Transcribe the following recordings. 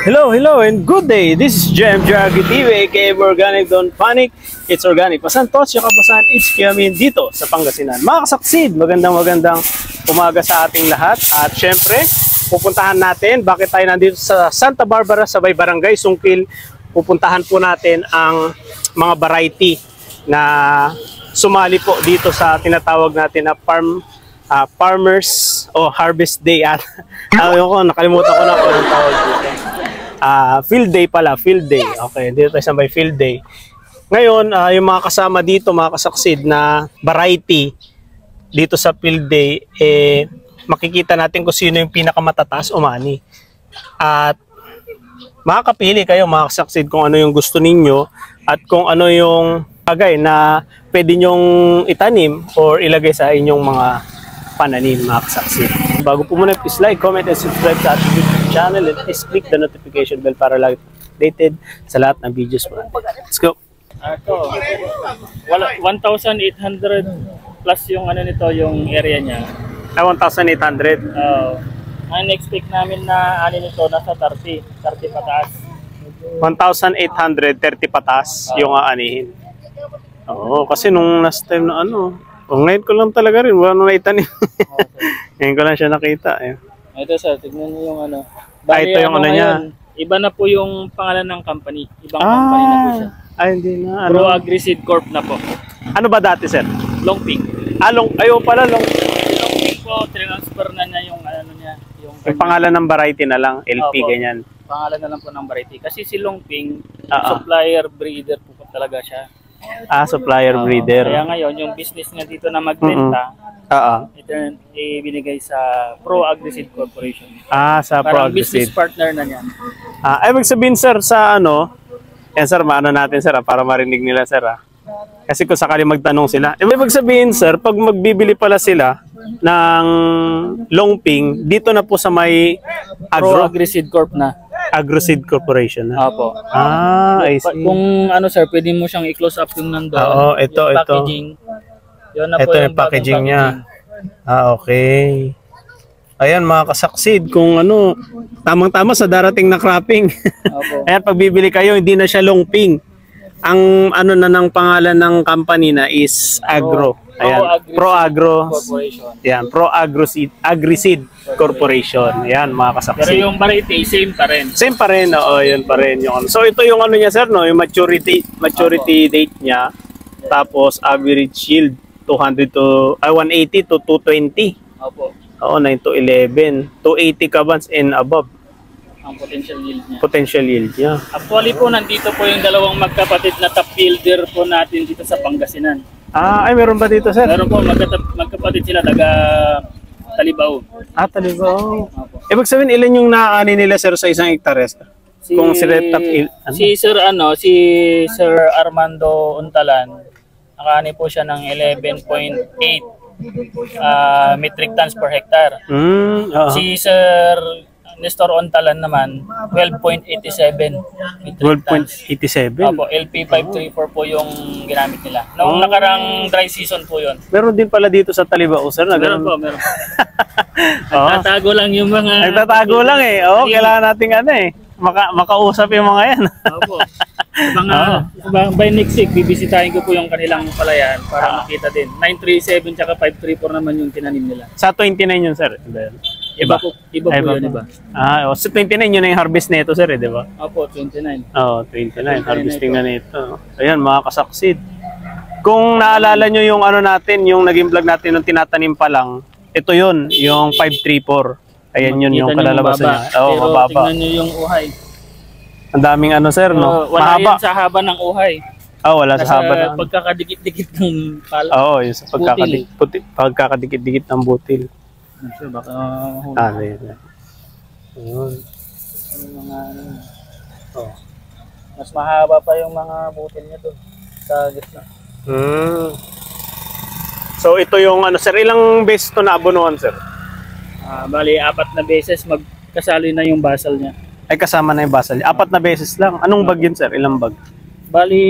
Hello, and good day. This is Jem Jaggy TV, aka Organic Don't Panic. It's Organic. Pasantos, yung kapasahan, it's Kiamin dito sa Pangasinan. Mga kasaksid, magandang umaga sa ating lahat. At syempre, pupuntahan natin, bakit tayo nandito sa Santa Barbara, sa may Barangay Sungkil. Pupuntahan po natin ang mga variety na sumali po dito sa tinatawag natin na Farmers o Harvest Day. At nakalimutan ko na kung anong tawag dito. Field day pala, field day. Okay, dito tayo sa may field day. Ngayon, yung mga kasama dito, mga kasaksid na variety dito sa field day, makikita natin kung sino yung pinakamatatas umani. At makakapili kayo, mga kasaksid, kung ano yung gusto ninyo at kung ano yung bagay na pwede nyong itanim or ilagay sa inyong mga pananim, mga kasaksid. Bago po muna, please like, comment, and subscribe sa ating YouTube channel and please click the notification bell para lagi updated sa lahat ng videos po natin. Let's go! Ito, 1,800 plus yung ano nito, yung area niya. 1,800? Ang expect namin na ano nito, nasa 30 pataas. 1,830 pataas yung aanihin. Oo, kasi nung last time na ngayon ko lang talaga rin, wala nung naitanim. Ngayon ko lang siya nakita. Ito sir, tignan niyo yung ano. Ito yung ano niya. Iba na po yung pangalan ng company. Ibang company na po siya. Hindi na. Pro Agri-Seed Corp na po. Ano ba dati, sir? Longping. Ayaw pala, Longping po, transfer na niya yung ano niya. Yung pangalan ng variety na lang, LP, ganyan. Pangalan na lang po ng variety. Kasi si Longping, supplier breeder po talaga siya. Supplier breeder. Kaya ngayon, yung business niya dito na magbenta, ito ibinigay sa Pro Agri-Seed Corporation. Sa Pro Agri-Seed. Business partner na niyan. Ibig sabihin, sir, sa yan sir, maano natin, sir, para marinig nila, sir. Kasi kung sakali magtanong sila. Ibig sabihin, sir, pag magbibili pala sila ng Longping, dito na po sa may Pro Agri-Seed Corp na. Agri-Seed Corporation na. Opo. I see. Kung sir, pwede mo siyang i-close up yung nandoon. Ito. Packaging. Yun na po yung packaging niya. Okay. Ayan, mga kasaksid, kung tamang-tama sa darating na cropping. Opo. Ayan, pag bibili kayo, hindi na siya Longping. Ang na ng pangalan ng company na is Agro. Ayan, Pro Agro Corporation. Ayan, Pro Agri-Seed Corporation. Ayan, mga kasaksid. Pero yung variety, same pa rin. Same pa rin, yun pa rin yung So ito yung niya, sir, yung maturity date niya. Tapos average yield 180 to 220. Opo. 9 to 11, 280 kabans and above. Ang potential yield niya. Potential yield niya. Actually po, nandito po yung dalawang magkapatid na top fielder po natin dito sa Pangasinan. Meron ba dito, sir? Meron po, magkapatid sila, taga Talibao. Talibao. Ibig sabihin, ilan yung nakaani nila, sir, sa isang hektare, sir? Kung sila si Sir Armando Untalan, nakaani po siya ng 11.8 metric tons per hectare. Si Sir Nestor Ontalan naman, 12.87 metric tons. 12.87? Opo, LP534 po yung ginamit nila. Noong nakarang dry season po yun. Meron din pala dito sa Talibao, sir? Meron po. Nagtatago lang yung mga... Nagtatago lang kailangan nating makausap yung mga yan. Opo. By next week, bibisitahin ko po yung kanilang palayan para makita din. 937 tsaka 534 naman yung tinanim nila. Sa 29 yun, sir? Iba po yun. Sa 29 yun na yung harvest nito, sir, di ba? Opo, 29. 29. Harvesting na nito. Ayan, mga kasaksid. Kung naalala nyo yung natin, yung naging vlog natin nung tinatanim pa lang, ito yun, yung 534. Ayan yun yung kalalabasan niya. Pero mababa. tingnan nyo yung uhay. Ang daming sir, no? Wala yan sa haba ng uhay. Wala sa haba ng... pagkakadikit-dikit ng pala. Yung sa pagkakadikit-dikit ng butil. Baka Ayun. mas mahaba pa yung mga butil niya doon sa gitna. So ito yung sir, ilang beses ito naabonohan, sir? Bali, 4 na beses magkasali na yung basal niya. Ay, kasama na yung basal. 4 na beses lang. Anong bag yun, sir? Ilang bag? Bali,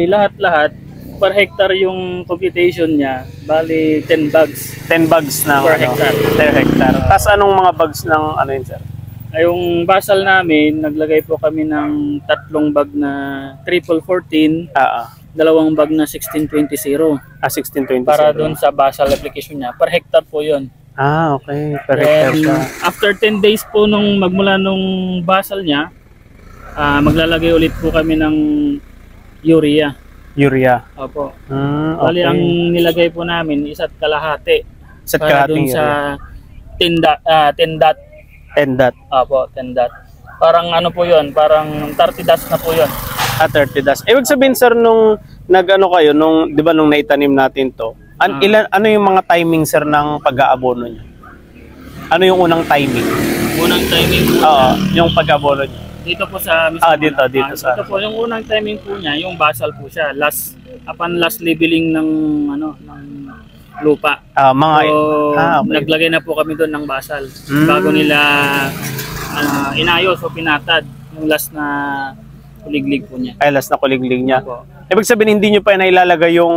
lahat-lahat per hectare yung computation niya, bali 10 bags. 10 bags na per hectare. Per hectare. Tapos anong mga bags ng yun, sir? Yung basal namin, naglagay po kami ng 3 bag na triple 14, Ah, 2 bag na 1620. 1620. Para doon sa basal application niya. Per hectare po yun. Ah, okay. Per hectare Then, siya. after 10 days po magmula nung basal niya, maglalagay ulit po kami ng urea. Urea. Opo. Okay. Bali, ang nilagay po namin, 1.5 Sa para kalahating doon sa urea. 10 dot. 10 dot. Opo, 10 dot. Parang ano po yun, parang 30 dots na po yun. 30 dots. Ibig sabihin sir, nung nag-ano kayo, nung, di ba nung naitanim natin to, ano yung mga timing sir ng pag-aabono nyo? Ano yung unang timing? Unang timing po Oo, yung pag-aabono nyo. dito po sa mismo. Dito sa. Ito po yung unang timing po niya, yung basal po siya. Upon last leveling ng lupa. Mga So, okay. naglagay na po kami doon ng basal bago nila inayos o pinatad yung last na kuliglig po niya. Ay, last na kuliglig niya. Opo. Ibig sabihin, hindi nyo pa nailalagay yung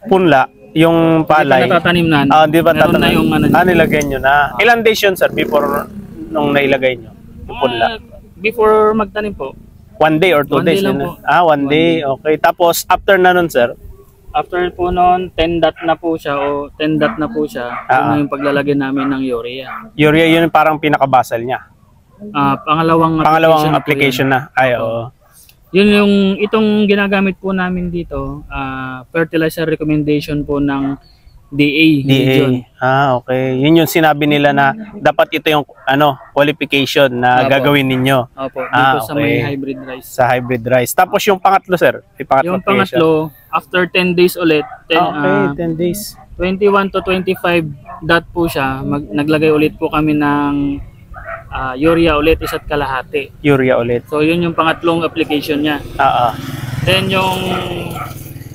punla, yung palay. Hindi pa natatanim na. Di ba Meron na yung nilagay nyo na. Ilan days yun sir, before nung nailagay nyo? Yung punla. Before magtanim po. 1 day or 2 1 days? day lang Yun po. na. 1 day. Okay. Tapos, after na nun sir? After po noon, 10 dot na po siya o 10 dot na po siya. Yun na yung paglalagay namin ng urea. Urea, yun yung parang pinakabasal niya. Pangalawang application na. Ay, oo. Yun yung itong ginagamit po namin dito, fertilizer recommendation po ng DA. region. Okay. Yun yung sinabi nila na dapat ito yung qualification na gagawin ninyo. Opo, dito sa may okay. hybrid rice. Sa hybrid rice. Tapos yung pangatlo sir? Yung pangatlo, after 10 days ulit, 10 days. 21 to 25 dot po siya, naglagay ulit po kami ng urea ulit, 1.5. Urea ulit. So yun yung pangatlong application niya. Then yung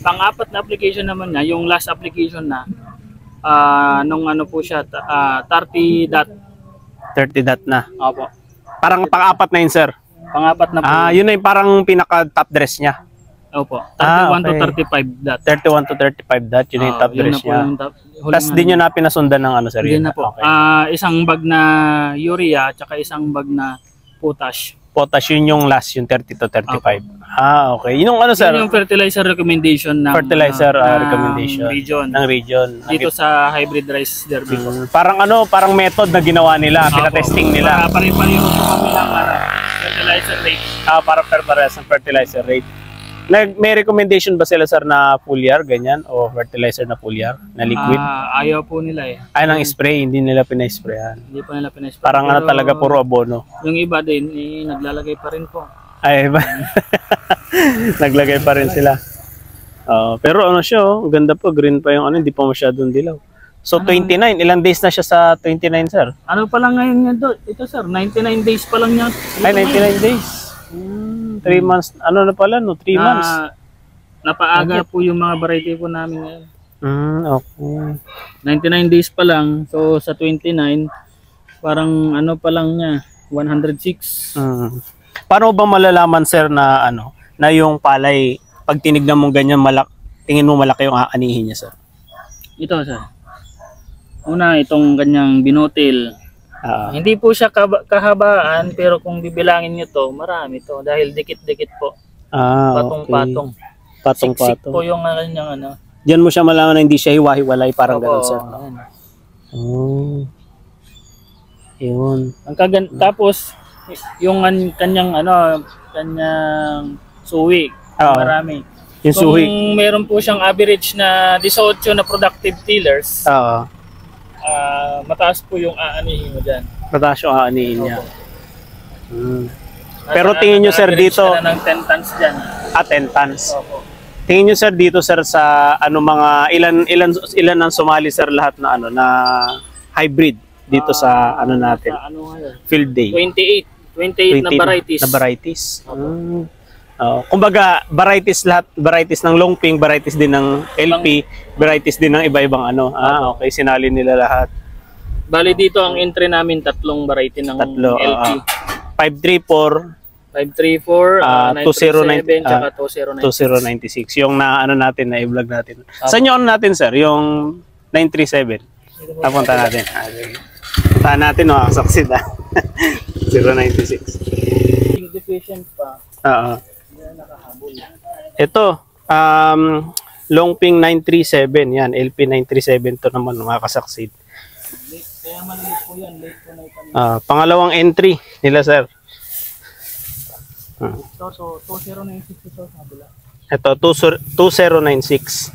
pang-apat na application naman niya, yung last application na, nung ano po siya, 30 dot. 30 dot na. Opo. Parang pang-apat na yun sir? Pang-apat na po. Yun na yung parang pinaka-top dress niya. Opo. 31 to 35 dot. 31 to 35 dot, yun yung top dress niya. Tapos di nyo na pinasundan ng sir? Hindi na po. Okay. Isang bag na urea, tsaka isang bag na potash. Potash, yun yung last, yung 30 to 35. Okay. Yung sir? Yun yung fertilizer recommendation ng recommendation region. Ng region. Dito sa hybrid rice derby po. Parang parang method na ginawa nila, pinatesting nila. Para pare-pareho po kami ng fertilizer rate. Para pare-parehas ng fertilizer rate. May recommendation ba sila sir na foliar, ganyan? O fertilizer na foliar, na liquid? Ayaw po nila eh. Ay, ng spray, hindi nila pinay-sprayan. Hindi pa nila pinay-spray. Parang talaga puro abono. Yung iba din, naglalagay pa rin po. Ay, iba. Naglagay pa rin sila. Pero siya, ang ganda po, green pa yung hindi pa masyadong dilaw. So 29, ilang days na siya sa 29 sir? Ano pa lang ngayon nga ito sir, 99 days pa lang niya. Ay, 99 days. 3 months, na pala, 3 months. Napaaga po yung mga variety po namin ngayon. Okay. 99 days pa lang, so sa 29, parang pa lang niya, 106. Paano ba malalaman sir na na yung palay, pag tinignan mo ganyan, tingin mo malaki yung aanihin niya sir? Ito sir. Una, itong ganyang binotil. Hindi po siya kahabaan, pero kung bibilangin nyo to, marami to dahil dikit-dikit po. Patong-patong. Patong-patong. Siksik po yung kanyang Diyan mo siya malaman na hindi siya hiwa-hiwalay, parang ganun sir. Yun. Tapos yung kanyang suwi, marami. Yung suwi. Kung meron po siyang average na 18 na productive tillers, mataas po yung aanihin mo dyan. Mataas yung aanihin niya. Pero tingin nyo sir dito, ng 10 tons dyan. 10 tons. Tingin nyo sir dito sir sa ilan ang sumali sir lahat na na hybrid dito sa natin, field day? 28 na varieties. Na varieties. Kumbaga varieties ng Longping, varieties din ng LP, varieties din ng iba-ibang okay, sinali nila lahat. Bali dito ang entry namin 3 variety ng LP. 534, 2097, tsaka 2096. Yung natin na i-vlog natin. Saan yung natin sir? Yung 937. Napunta natin. Punta natin, succeed 096. Deficient pa. Oo. Hindi na nakahabol. Ito, Longping 937. Yan, LP 937 to naman mga kasaksid. Kaya maliit po yan. Late po na itanim. Pangalawang entry nila, sir. So 2096 ito sa kabila. Ito, 2096.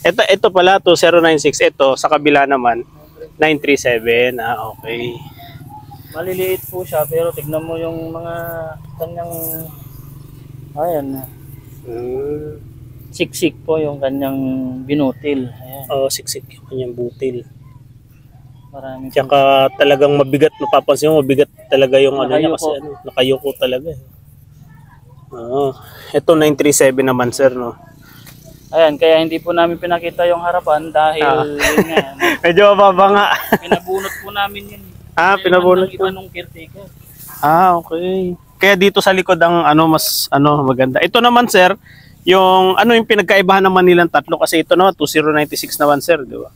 Ito pala, 2096. Ito, sa kabila naman, 937. Okay. Maliliit po siya, pero tignan mo yung mga kanyang, ayan, siksik po yung kanyang binutil. Ayan. Siksik yung kanyang butil. Marami po. Tsaka talagang mabigat, mapapansin mo, mabigat talaga yung ano niya kasi Nakayuko. nakayuko talaga. Ito 937 naman, sir, no? Ayan, kaya hindi po namin pinakita yung harapan dahil yun nga, Medyo mababa nga. pinabunot po namin yun. Pinabunot po. Iba nung caretaker. Okay. Kaya dito sa likod ang mas maganda. Ito naman, sir, yung yung pinagkaibahan naman nilang tatlo kasi ito naman 2096 naman, sir, di ba?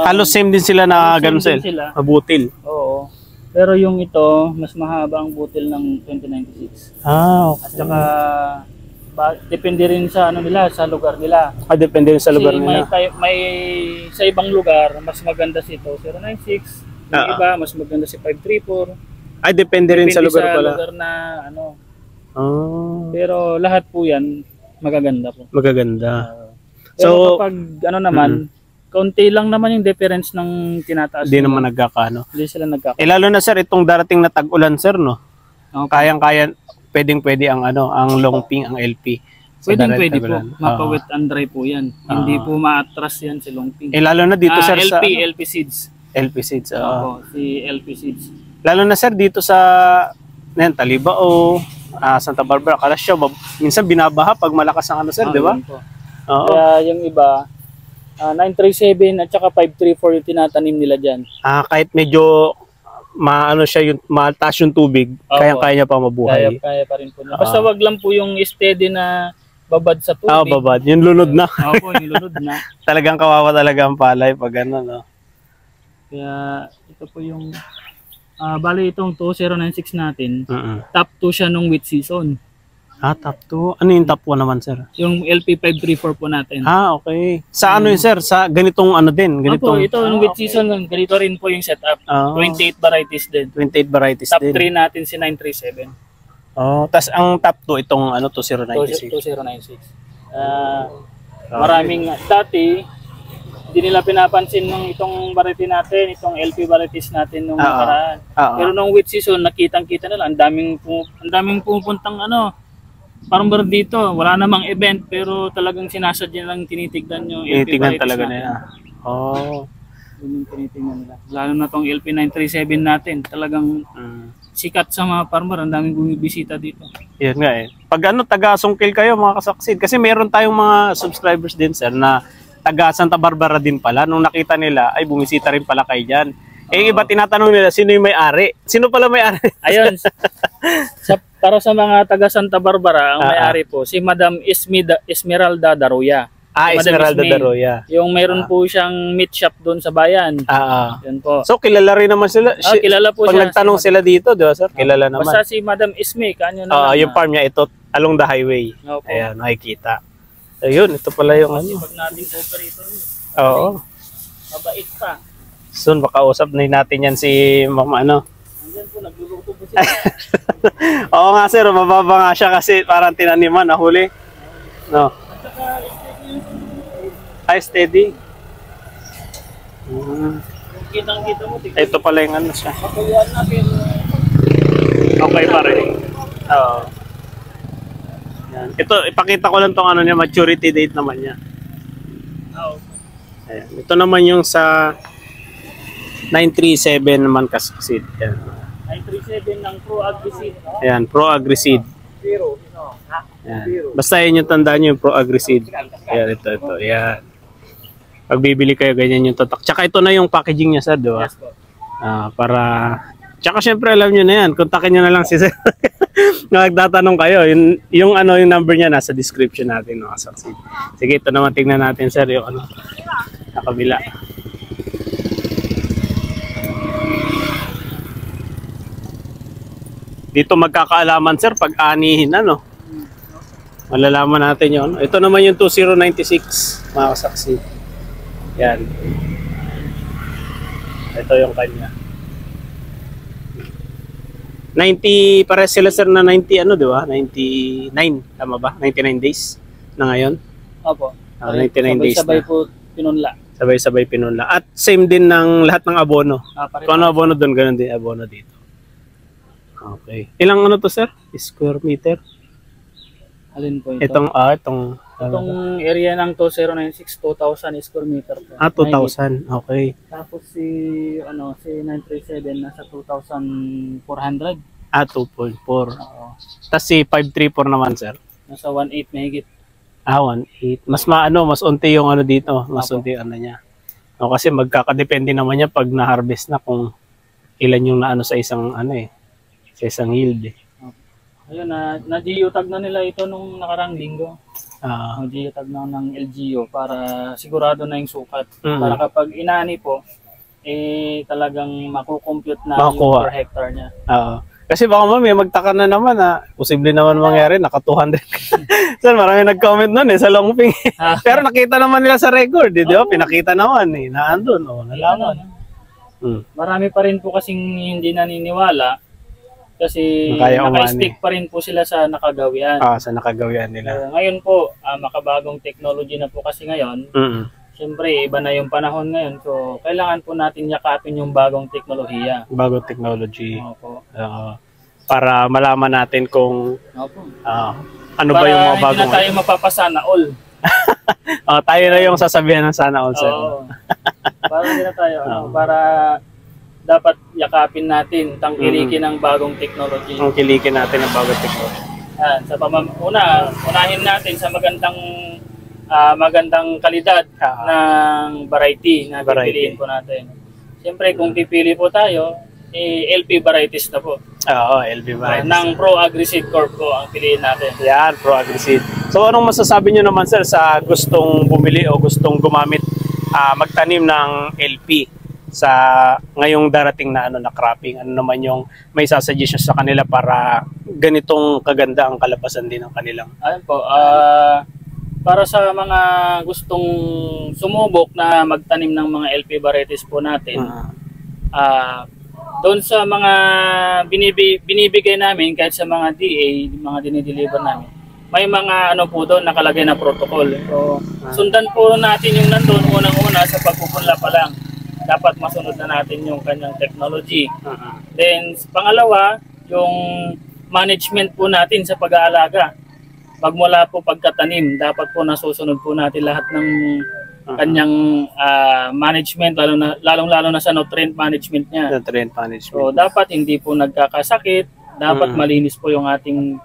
Halos same din sila na ganun, sir. Mabutil. Oo. Pero yung ito, mas mahaba ang butil ng 2096. Okay. At saka, depende rin sa nila, sa lugar nila. Depende rin sa lugar Kasi nila. may sa ibang lugar, mas maganda si 096. Yung iba, mas maganda si 534. Depende rin sa lugar pala. lugar na Pero lahat po yan, magaganda po. Magaganda. Pero kapag naman, kaunti lang naman yung difference ng tinataas. Hindi naman nagkakano. Hindi sila nagkakano. Lalo na, sir, itong darating na tag-ulan, sir, no? Okay. Kayang-kaya, pwedeng-pwede ang ang Longping, ang LP. Pwedeng-pwede po. Mapa-wet and dry po yan. Hindi po ma-atras yan si Longping. Lalo na dito, sir, sa LP Seeds. LP Seeds. Opo, si LP Seeds. Lalo na, sir, dito sa Talibao, Santa Barbara, Kalasyaw, minsan binabaha pag malakas ang sir, di ba? Oo. Kaya yung iba, 937 at saka 534 yung tinatanim nila dyan. Kahit medyo mataas yung tubig, kaya-kaya niya pa mabuhay. Kaya pa rin po niya. Basta wag lang po yung steady na babad sa tubig. Babad. Yung lunod na. Opo, yung lunod na. Talagang kawawa talaga ang palay pag no? Kaya ito po yung bali itong 2096 natin. Top 2 siya nung wheat season. Top 2. Ano yung top 1 naman, sir? Yung LP534 po natin. Okay. Sa yun, sir? Sa ganitong din? Ganitong, ito yung wheat season, ganito rin po yung setup. 28 varieties din. 28 varieties top din. Top 3 natin si 937. Tas ang top 2 itong 2096. 2096. Maraming dati hindi nila pinapansin nung itong variety natin, itong LP varieties natin nung nakaraan. Pero nung wheat season, nakitang-kita nila, ang daming pumupuntang farmer dito. Wala namang event pero talagang sinasadya lang tinitignan yung LP varieties talaga natin. nila. Yun yung tinitingnan nila. Lalo na tong LP937 natin, talagang sikat sa mga farmer, ang daming bumibisita dito. Yan nga Pag taga-sungkil kayo mga kasaksid, kasi meron tayong mga subscribers din, sir, na taga Santa Barbara din pala. Nung nakita nila, ay bumisita rin pala kayo dyan. Iba tinatanong nila, sino yung may-ari? Sino pala may-ari? Ayun, para sa mga taga Santa Barbara, ang may-ari po, si Madam Esmeralda Daroya. Esmeralda Daroya. Yung mayroon po siyang meat shop doon sa bayan. Yan po. So, kilala rin naman sila. Kilala po pag siya. Pag nagtanong sila dito, di ba, sir? Kilala naman. Basta si Madam Esme, kanyo naman. Yung farm niya, ito, along the highway. Opo. Ayan, makikita. Ayun, ito pala yung Pag nating operator yun. Oo. Mabait pa. Soon, baka usap na natin yan si Mama, Andyan po, nagluluto po sila. Oo nga, sir, mababa nga siya kasi parang tinaniman, nahuli. No. Steady. Kitang-kita mo. Ito pala yung siya. Kapuluan natin. Okay pa rin. Oo. Yan. Ito, ipakita ko lang tong niya, maturity date naman niya. Ayan. Ito naman yung sa 937 naman kasaksid. Yan. 937 ng Pro Agri-Seed. Ayan, Pro Agri-Seed. Ayan. Basta yun yung tandaan nyo, yung Pro Agri-Seed. Ayan, ito. Ayan. Pag bibili kayo, ganyan yung tatak. Tsaka ito na yung packaging niya, sir, diba? Yes po. Para... Tsaka syempre alam nyo na yan, kontakin nyo na lang si sir. Nagtatanong kayo, yung number niya nasa description natin, no, kasaksid. Sige, ito naman tingnan natin, sir, yung sa kabila. Dito magkakaalaman sir pag anihin ano. Malalaman natin yon. Ito naman yung 2096 mga kasaksi. Yan. Ito yung kanya. 90 pares sila sir na 90 ano, di ba? 99, tama ba? 99 days na ngayon. Opo. 99 days Sabay na. po pinunla. Sabay-sabay pinunla. At same din ng lahat ng abono. Pareho. Kung ano abono doon, ganun din abono dito. Okay. Ilang ano to sir? Square meter? Alin po ito? Itong area ng 2096, 2,000 square meter po. 2,000. Okay. Tapos si 937 nasa 2,400. 2.4. Oo. Tapos si 534 naman sir. Nasa 1,800 mahigit. 1.8. Mas unti yung ano dito, mas Opo. unti yung ano niya. No, kasi magkakadepende naman niya pag na-harvest na kung ilan yung naano sa isang ano sa isang yield eh. Ayun, na-geotag na nila ito nung nakarang linggo. Ah, Mag-geotag na ng LGU para sigurado na yung sukat. Mm. Para kapag inani po, talagang makukompute na yung Makukuha. per hectare niya. kasi baka may magtaka na naman posible naman mangyari naka 200. Sir, marami nag-comment noon sa Longping. Pero nakita naman nila sa record, di ba? Pinakita naman naandun, nalaman. Marami pa rin po kasing hindi naniniwala kasi Kaya naka-stick pa rin po sila sa nakagawian. Sa nakagawian nila. Ngayon po, makabagong technology na po kasi ngayon. Siyempre, iba na yung panahon ngayon. So, kailangan po natin yakapin yung bagong teknolohiya. Bagong technology. Opo. Para malaman natin kung Opo. ano ba yung mga Para bagong. hindi na tayo mapapasana all. Tayo na yung sasabihan ng sana all sir. Oo. Para hindi na tayo. Para dapat yakapin natin, tangkilikin ng bagong technology. Ang kilikin natin ng bagong technology. Sa unahin natin sa magandang kalidad ng variety na pipiliin po natin. Siyempre, kung pipili po tayo, LP varieties na po. Oo, LP varieties. Ng Pro Agri-Seed Corp po ang piliin natin. Yan, Pro Agri-Seed. So, anong masasabi nyo naman sir sa gustong bumili o gustong gumamit, magtanim ng LP sa ngayong darating na na cropping? Ano naman yung may suggestion sa kanila para ganitong kaganda ang kalabasan din ng kanilang? Ayun po, para sa mga gustong sumubok na magtanim ng mga LP varieties po natin, doon sa mga binibigay namin kahit sa mga DA, mga dinideliver namin, may mga ano po doon nakalagay na protocol. So, sundan po natin yung nandun unang-una sa pagpupunla pa lang. Dapat masunod na natin yung kanyang technology. Then, pangalawa, yung management po natin sa pag-aalaga. Magmula po pagkatanim, dapat po nasusunod po natin lahat ng kanyang management, lalong-lalo na sa nutrient management niya. Nutrient management. So, dapat hindi po nagkakasakit, dapat malinis po yung ating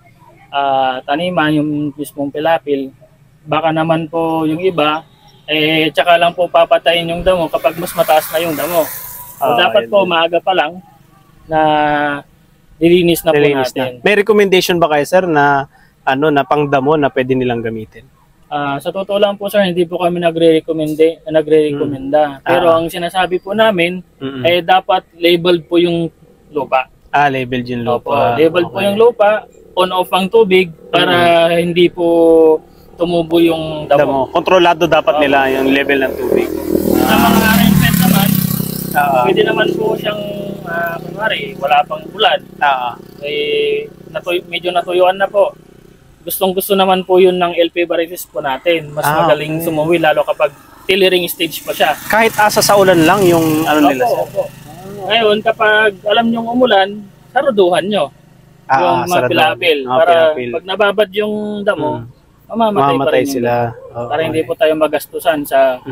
taniman, yung mismong pilapil. Baka naman po yung iba, tsaka lang po papatayin yung damo kapag mas mataas na yung damo. So, dapat po maaga pa lang na nilinis na po natin. May recommendation ba kayo sir na na pangdamo na pwede nilang gamitin? Sa totoo lang po sir, hindi po kami nagre-recommenda. Pero ang sinasabi po namin dapat labeled po yung lupa. Labeled yung lupa. Labeled po yung lupa, on-off ang tubig para hindi po tumubo yung damo. Kontrolado dapat nila yung level ng tubig. Sa mga rainfed naman, pwede naman po siyang kunwari, wala pang ulan. Medyo natuyuan na po. Gustong-gusto naman po yun ng LP varieties po natin. Mas magaling sumuwi lalo kapag tillering stage pa siya. Kahit asa sa ulan lang yung nila sir? Opo. Ngayon, kapag alam nyong umulan, saruduhan nyo yung mga pilapil. Para pag nababad yung damo, mamamatay pa rin sila. Para hindi po tayo magastusan sa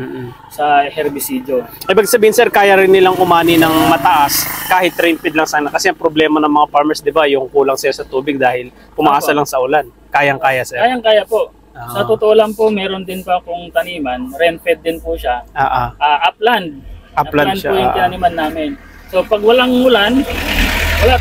herbisidyo. Ibig sabihin sir, kaya rin nilang umani ng mataas kahit rainfed lang sana. Kasi ang problema ng mga farmers, di ba, yung kulang sila sa tubig dahil pumaasa lang sa ulan. Kayang-kaya sir? Kayang-kaya po. Sa totoo lang po, meron din pa akong taniman. Rain-fed din po siya. Upland. Upland siya. Po yung tinaniman namin. So pag walang ulan, wala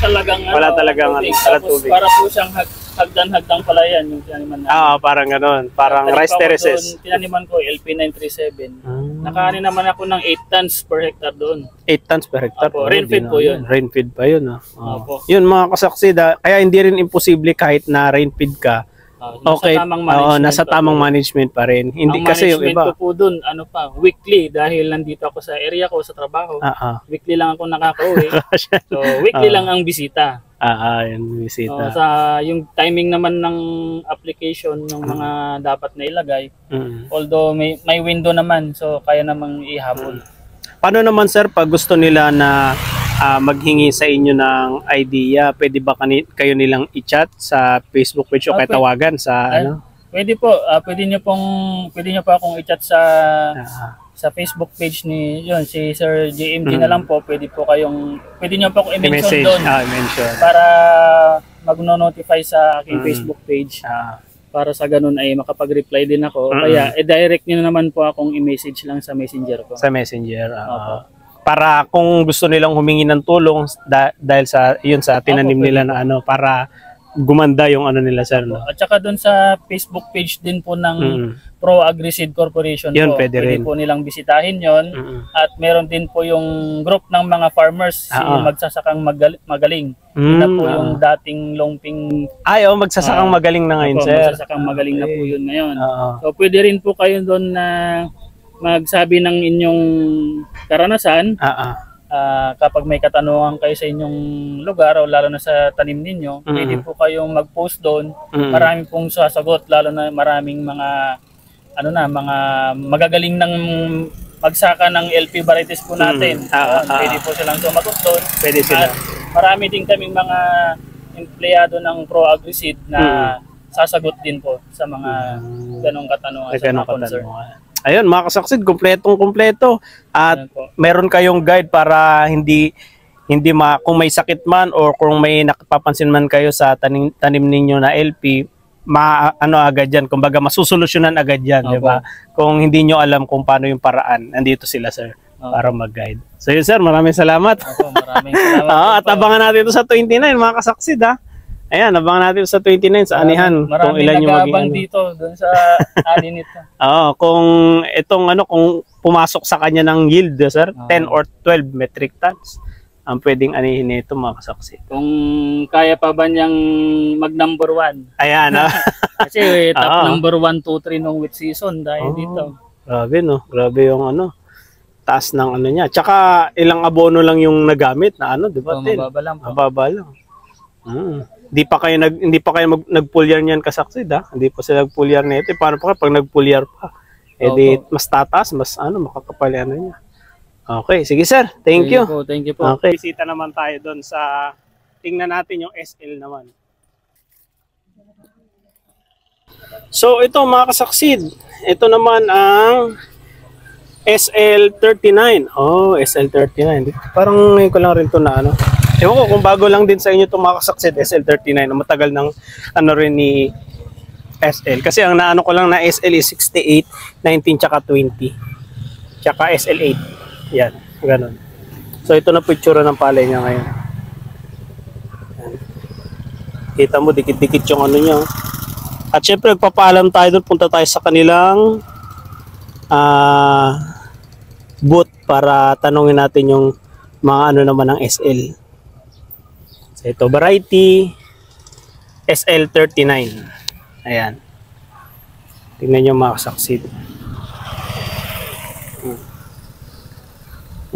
talagang tubig. Para po siyang hagdan-hagdang palayan yung tinaniman namin. Parang gano'n. Parang rice terraces. Tinaniman ko LP937. Nakaani naman ako ng 8 tons per hectare doon. 8 tons per hectare. Opo, rainfed po yun. Rainfed pa yun. Opo. Yun mga kasaksid, kaya hindi rin imposible kahit na rainfed ka. Okay, nasa tamang management pa rin. Hindi kasi yung iba. Ang management ko po doon, ano pa, weekly dahil nandito ako sa area ko sa trabaho. Weekly lang ako nakaka-uwi. So weekly lang ang bisita. Yung bisita. Sa yung timing naman ng application ng mga dapat na ilagay. Although may window naman, so kaya namang ihabol. Paano naman sir pag gusto nila na maghingi sa inyo ng idea, pwede ba kayo nilang i-chat sa Facebook page o kaya tawagan sa ano? Pwede po, pwede niyo po akong i-chat sa Facebook page ni si Sir JMG na lang po. Pwede niyo po akong i-mention doon. Para magno-notify sa aking Facebook page. Para sa ganun ay makapag-reply din ako. Kaya i-direct niyo naman po akong i-message lang sa Messenger ko. Sa Messenger. Para kung gusto nilang humingi ng tulong dahil sa tinanim nila na ano, para gumanda yung ano nila sir, no? At saka doon sa Facebook page din po ng Pro Agri-Seed Corporation yun, po, pwede po nilang bisitahin yon. At meron din po yung group ng mga farmers, si Magsasakang Magaling. Yun na po yung dating Longping. Magsasakang magaling na ngayon sir. Magsasakang magaling na po yun ngayon. So pwede rin po kayo doon na magsabi ng inyong karanasan. Kapag may katanungan kayo sa inyong lugar o lalo na sa tanim ninyo, pwede po kayong mag-post doon. Maraming pong sasagot, lalo na maraming mga mga magagaling ng magsaka ng LP varieties po natin. Pwede po silang sumagot doon. Pwede sila. At marami din kaming mga empleyado ng Pro Agri-Seed na sasagot din po sa mga ganong katanungan sa mga concern. Ayun mga kasaksid, kumpleto. At meron kayong guide para hindi kung may sakit man o kung may napapansin man kayo sa tanim ninyo na LP, agad yan, kumbaga masusolusyonan agad yan, di ba? Kung hindi nyo alam kung paano yung paraan, nandito sila sir para mag-guide. So yun sir, maraming salamat. Maraming salamat. At abangan natin ito sa 29 mga kasaksid ha. Ayan, abangan natin sa 29 sa anihan. Kung ilan yung maging dito doon sa ani nito. Kung itong kung pumasok sa kanya ng yield, sir, 10 or 12 metric tons ang pwedeng anihin nito mga kasaksid. Kung kaya pa ba niyang mag number 1? Ayan, Kasi top number 1, 2, 3 nung wheat season dahil dito. Grabe no, grabe yung taas ng niya. Tsaka ilang abono lang yung nagamit na di ba? Mababa lang po. Mababa lang. Hindi pa kayo nag-pulyar niyan kasaksid ha. Hindi pa sila nag-pulyar nito. Paano pa pag nag-pulyar pa? Mas tataas, mas makakapal niya. Okay, sige sir. Thank you. Thank you po. Okay, bisita naman tayo doon sa tingnan natin yung SL naman. So ito mga kasaksid, ito naman ang SL39. SL39. Parang ngayon ko lang rin ito na ewan ko kung bago lang din sa inyo itong mga kasaksid, SL39, na matagal ng rin ni SL. Kasi ang naano ko lang na SL is 68, 19, tsaka 20. Tsaka SL8. Yan, ganun. So ito na po itsura ng palay niya ngayon. Yan. Kita mo, dikit-dikit yung niya. At syempre, nagpapaalam tayo doon, punta tayo sa kanilang booth para tanongin natin yung mga naman ng SL. So ito, variety SL39. Ayan. Tingnan nyo mga kasaksid.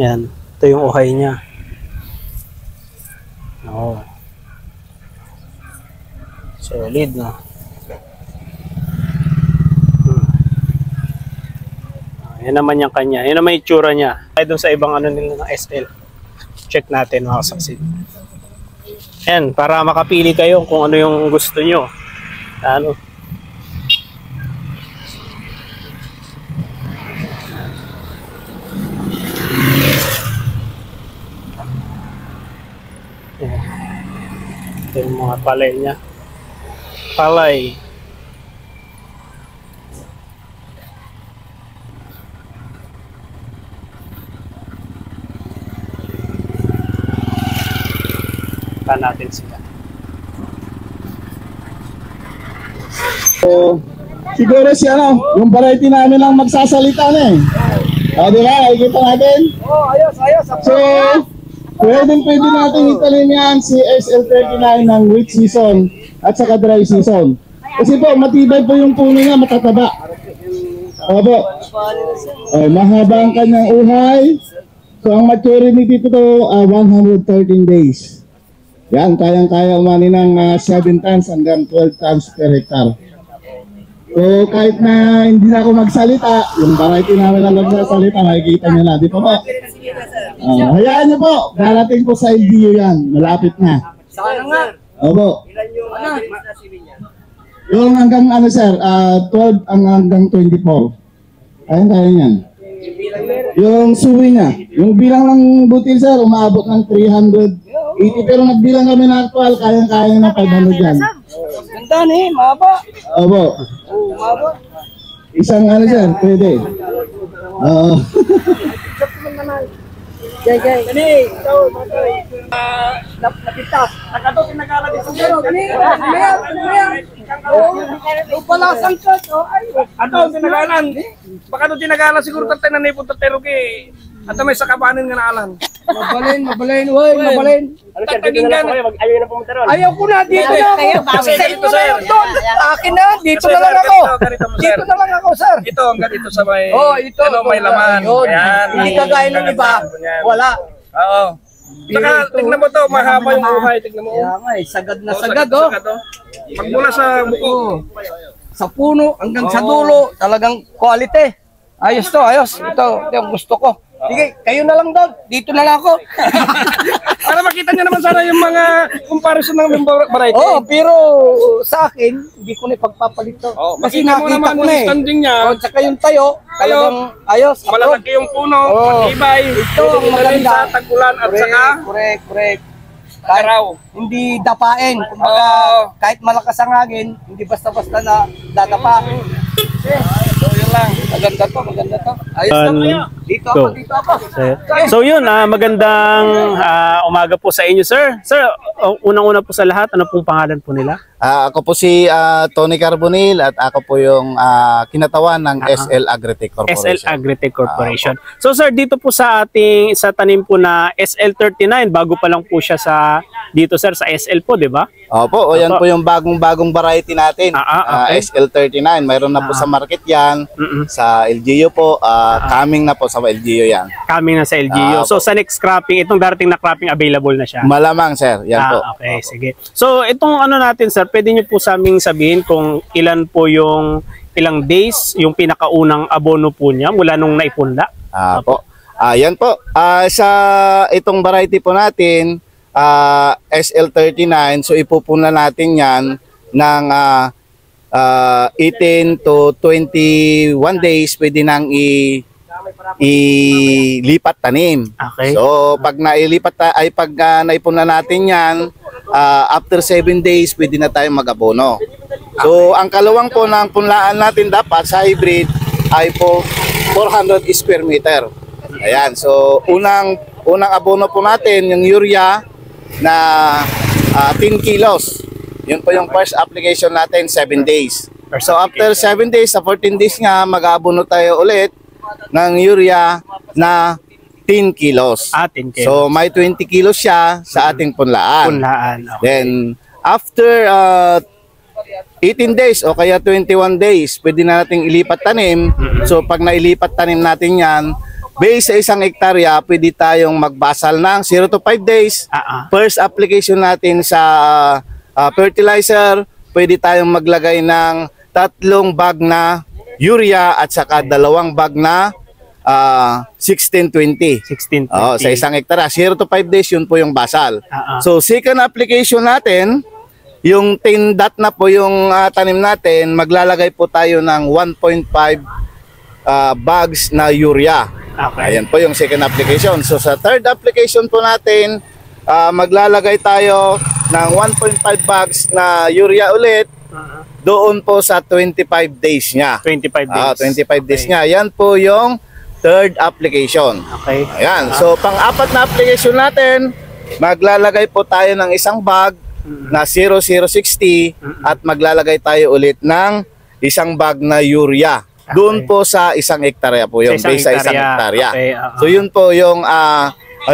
Ayan. Ito yung uhay niya. Solid na. Yan naman yung kanya. Yan naman yung itsura niya. Ay doon sa ibang nila ng SL. Check natin mga kasaksid. Ayan, para makapili kayo kung ano yung gusto nyo. Ito yung mga palay niya. Palay. Natin sila. So, siguro yung variety namin lang magsasalita na Di ba? Nakikita natin? Ayos. So, pwede natin italim yan si SL39 ng wet season at saka dry season. Kasi po, matibay po yung puno niya, matataba. Opo. Mahaba ang kanyang uhay. So, ang maturity dito to, 113 days. Yan, kayang-kaya umani ng 7 tons hanggang 12 tons per hectare. So, kahit na hindi na ako magsalita, yung variety namin lang nagsasalita, makikita nyo na. Di pa ba? Hayaan nyo po, darating po sa LGU yan. Malapit na. Sana nga. Opo. Ilan yung niya? Yung hanggang ano sir, 12 hanggang 24. Kaya yan. Yung suwi niya, yung bilang ng butil sir, umaabot ng 380. Pero nagbilang kami na actual, kaya-kaya na 500 yan. Ganda ni, mahaba. Opo. Mahaba. Isang ano sir, pwede. Oo. Gani, ikaw, nakita. Nakato, pinagalagay sa gano'n. Gani, yung palasang ka. Ato, tinagalan. Baka ito tinagalan siguro tatay na nipon tatero kay. Ato may sakabanin nga naalan. Mabalin, woy, mabalin. Tatagin ka na. Ayaw ko na, dito na ako. Kasi dito, sir. Akin na, dito na lang ako. Dito na lang ako, sir. Ito, hanggang dito sa may, Ito. may laman. Yun. Ayan. Hindi kagaya ng iba. Wala. Oo. Saka, tignan mo to, mahaba yung buhay. Tignan mo. Kaya nga sagad na sagad, oh. Magmula sa buko. Sa puno hanggang sa dulo, talagang quality. Ayos to, ayos. Ito yung gusto ko. Sige, kayo na lang doon. Dito na lang ako. Para makita niyo naman sana yung mga comparison ng variety. Pero sa akin, hindi ko na ipagpapalit to. Kasi Makita mo nakita naman ko yung na eh. standing niya. Tsaka yung tayo, talagang ayos. Malalaki yung puno, matibay. Ito ang Pwedeng ilagay maganda. sa tagpulan at saka Correct. araw. Hindi dapain. Kumbaga, kahit malakas ang hangin, hindi basta-basta na dadapa. So, yun lang. Maganda to. Ayos na kayo. Dito ako. So yun, magandang umaga po sa inyo sir. Sir, unang-una po sa lahat, ano pong pangalan po nila? Ako po si Tony Carbonil at ako po yung kinatawan ng SL Agritech Corporation. SL Agritech Corporation. So sir, dito po sa tanim po na SL39, bago pa lang po siya dito sir sa SL po, di ba? Opo, yan po yung bagong variety natin. Okay. SL39, mayroon na po sa market yan. Sa LGU po, coming na po sa LGU yan. Coming na sa LGU. So sa next cropping, itong darating na cropping available na siya. Malamang sir, yan po. Okay, sige. So itong ano natin sir, pwede niyo po sa aming sabihin kung ilan po yung ilang days yung pinakaunang abono po niya mula nung naipunla? Po. Yan po. Sa itong variety po natin, SL39, so ipupuna natin yan ng 18 to 21 days pwede nang ilipat tanim. Okay. So pag naipuna natin yan, after 7 days pwede na tayong mag-abono. So ang kalawang po ng punlaan natin dapat sa hybrid ay po 400 square meter. Ayan, so unang abono po natin yung urea na 10 kilos. Yun po yung first application natin, 7 days. So after 7 days, sa 14 days nga, mag-aabono tayo ulit ng urea na 10 kilos. 10 kilos. So may 20 kilos siya sa ating punlaan. Okay. Then after 18 days o kaya 21 days, pwede na nating ilipat tanim. So pag nailipat tanim natin yan, based sa isang hektarya, pwede tayong magbasal ng 0 to 5 days. First application natin sa fertilizer, pwede tayong maglagay ng 3 bag na urea at saka 2 bag na 16-20. Sa isang hektarya, 0 to 5 days yun po yung basal. So second application natin, yung 10 dot na po yung tanim natin, maglalagay po tayo ng 1.5 bags na urea. Ayan po yung second application. So sa third application po natin, maglalagay tayo ng 1.5 bags na urea ulit doon po sa 25 days niya. 25 days. 25 days niya. Yan po yung third application. Okay. Ayan. So pang-apat na application natin, maglalagay po tayo ng isang bag na 0060 at maglalagay tayo ulit ng isang bag na urea. Doon po sa 1 hektarya po yun, Sa based sa 1 hektarya. hektarya. Okay, So yun po yung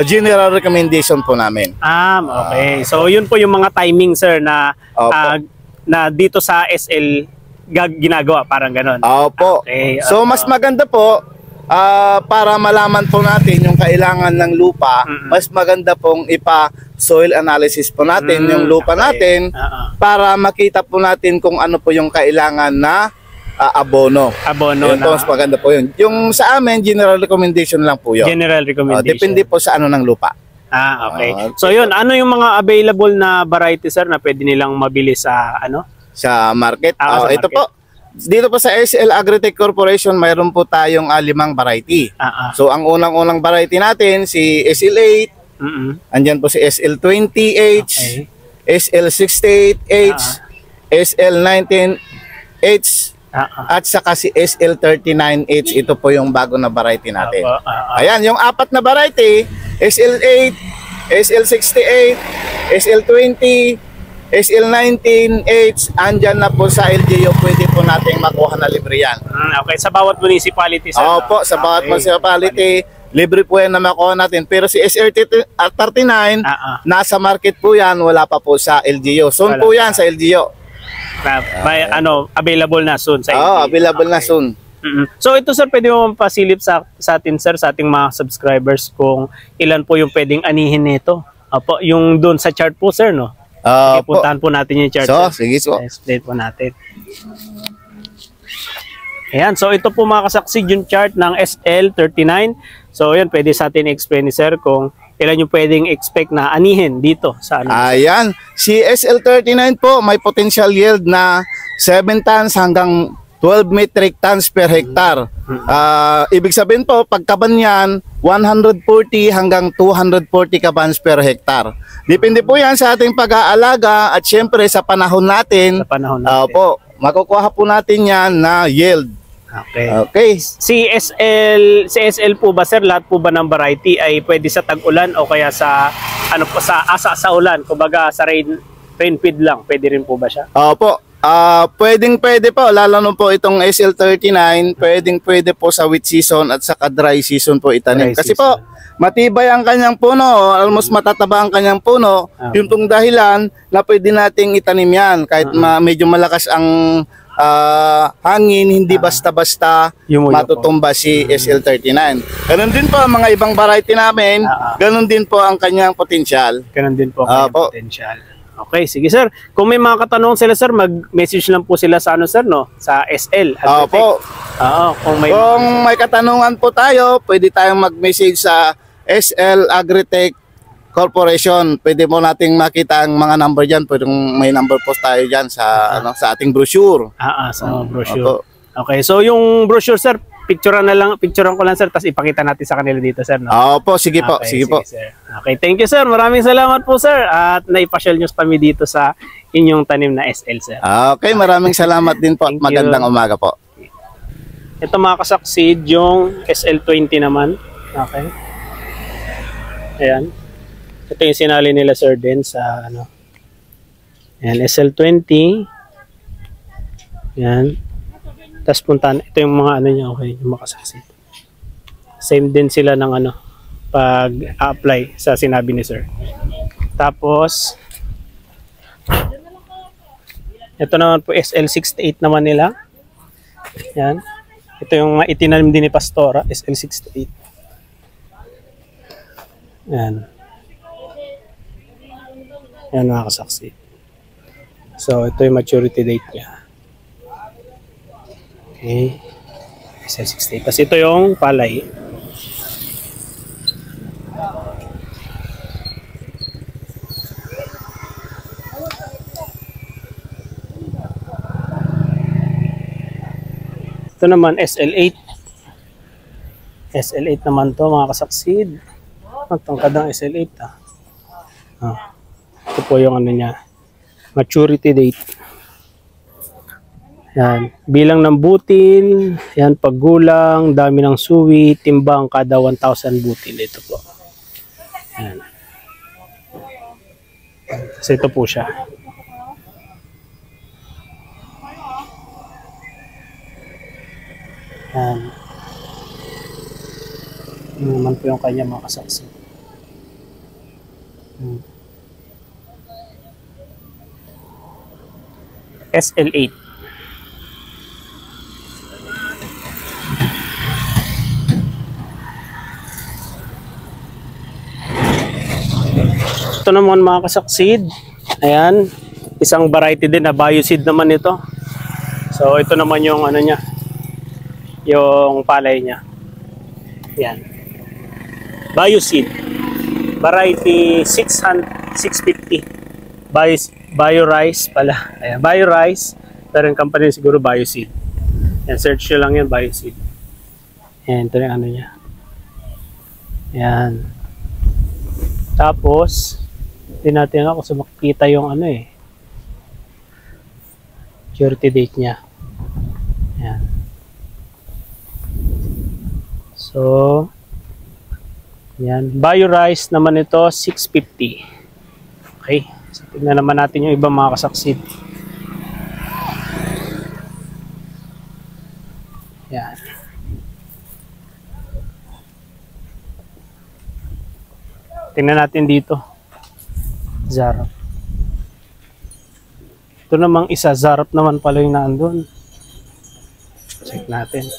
general recommendation po namin. Okay. So yun po yung mga timing sir na Opo. na dito sa SL ginagawa, parang ganon. Opo. Okay, So mas maganda po para malaman po natin yung kailangan ng lupa, mas maganda pong soil analysis po natin yung lupa natin para makita po natin kung ano po yung kailangan na abono. Abono Yun po, mas maganda po yun. Yung sa amin, general recommendation lang po yun. General recommendation. Depende po sa ano ng lupa. Okay. So yun, ano yung mga available na variety sir na pwede nilang mabili sa Sa market. Sa Ito market. po. Dito po sa SL Agritech Corporation, mayroon po tayong 5 variety. So ang unang-unang variety natin, si SL8, andyan po si SL20H, Okay. SL68H, SL19H, at saka si SL39H. Ito po yung bago na variety natin. Ayan, yung 4 na variety, SL8, SL68, SL20, SL19H, andyan na po sa LGU, pwede po nating makuha na libre yan. Okay, sa bawat municipality sir. Opo, sa bawat municipality, libre po yan na makuha natin. Pero si SL39, nasa market po yan, wala pa po sa LGU. Soon po yan sa LGU. May available na soon sa LGU. Available na soon. So ito sir, pwede mo pasilip sa atin sir, sa ating mga subscribers kung ilan po yung pwedeng anihin nito. Opo, yung doon sa chart po sir, no? Puntahan po natin yung chart. So, sige po. Explain po natin. Ayan, so ito po mga kasaksid yung chart ng SL39. So ayan, pwede sa atin explain ni sir kung ilan yung pwedeng expect na anihin dito sa Ayan, si SL39 po may potential yield na 7 tons hanggang 12 metric tons per hectare. Ibig sabihin po, pagkaban yan, 140 hanggang 240 kabans per hectare. Depende po yan sa ating pag-aalaga at syempre sa panahon natin. Sa panahon natin. Opo, makukuha po natin yan na yield. Okay. Si SL po ba sir, lahat po ba ng variety ay pwede sa tag-ulan o kaya sa sa asa sa ulan, kumbaga sa rain feed lang, pwede rin po ba siya? Opo. Pwede po, lalo na po itong SL39, pwede po sa wet season at saka dry season po itanim. Kasi po, matibay ang kanyang puno, almost matataba ang kanyang puno, yung pong dahilan na pwede nating itanim yan. Kahit medyo malakas ang hangin, hindi basta-basta matutumba si SL39. Ganon din po ang mga ibang variety namin, ganon din po ang kanyang potensyal. Ganon din po ang kanyang potensyal. Okay, sige sir. Kung may mga katanungan sila sir, mag-message lang po sila sa sir, no? Sa SL. Opo. Kung may katanungan po tayo, pwede tayong mag-message sa SL Agritech Corporation. Pwede mo nating makita ang mga number diyan. Pwedeng may number post tayo diyan sa sa ating brochure. Sa brochure. Okay, so yung brochure sir, picturean ko lang sir, tapos ipakita natin sa kanila dito sir, no? Opo, sige po, sige po. Sir. Okay, thank you sir. Maraming salamat po sir at naipasyal niyo kami dito sa inyong tanim na SL sir. Okay, maraming salamat din po at magandang umaga po. Ito mga kasaksid, yung SL20 naman. Okay. Ayan. Ito yung sinali nila sir din sa Ayan, SL20. Ayan. Tapos puntahan, ito yung mga niya, okay, yung makasaksid. Same din sila ng pag-apply sa sinabi ni sir. Tapos, ito naman po SL68 naman nila. Yan. Ito yung itinanim din ni Pastora, SL68. Yan. Yan mga kasaksid. So, ito yung maturity date niya. Okay. SL68. Tapos ito yung palay. Ito naman SL8. SL8 naman to mga kasaksid. Ang tangkad ng SL8 Ito po yung niya. Maturity date. Yan. Bilang ng butil, yan, paggulang, dami ng suwi, timbang kada 1,000 butil. Ito po. Yan. So ito po siya. Yan. Yun naman po yung kanya mga kasaksi. SL8. Ito naman mga kasaksid. Ayan. Isang variety din na bioseed naman ito. So ito naman yung ano niya. Yung palay niya. Ayan. Bioseed. Variety 650. BioRice pala. Ayan. BioRice. Pero yung company siguro Bioseed. Ayan. Search nyo lang yan. Bioseed. Ayan. Ito yung ano niya. Ayan. Tapos hindi natin ako sa makikita yung ano eh. Maturity date niya. Ayan. So, yan. BioRice naman ito, 650. Okay. So, tignan naman natin yung ibang mga kasaksid. Yan. Tingnan natin dito. Zarap. Ito namang isa, Zarap naman pala yung naandun. Check natin.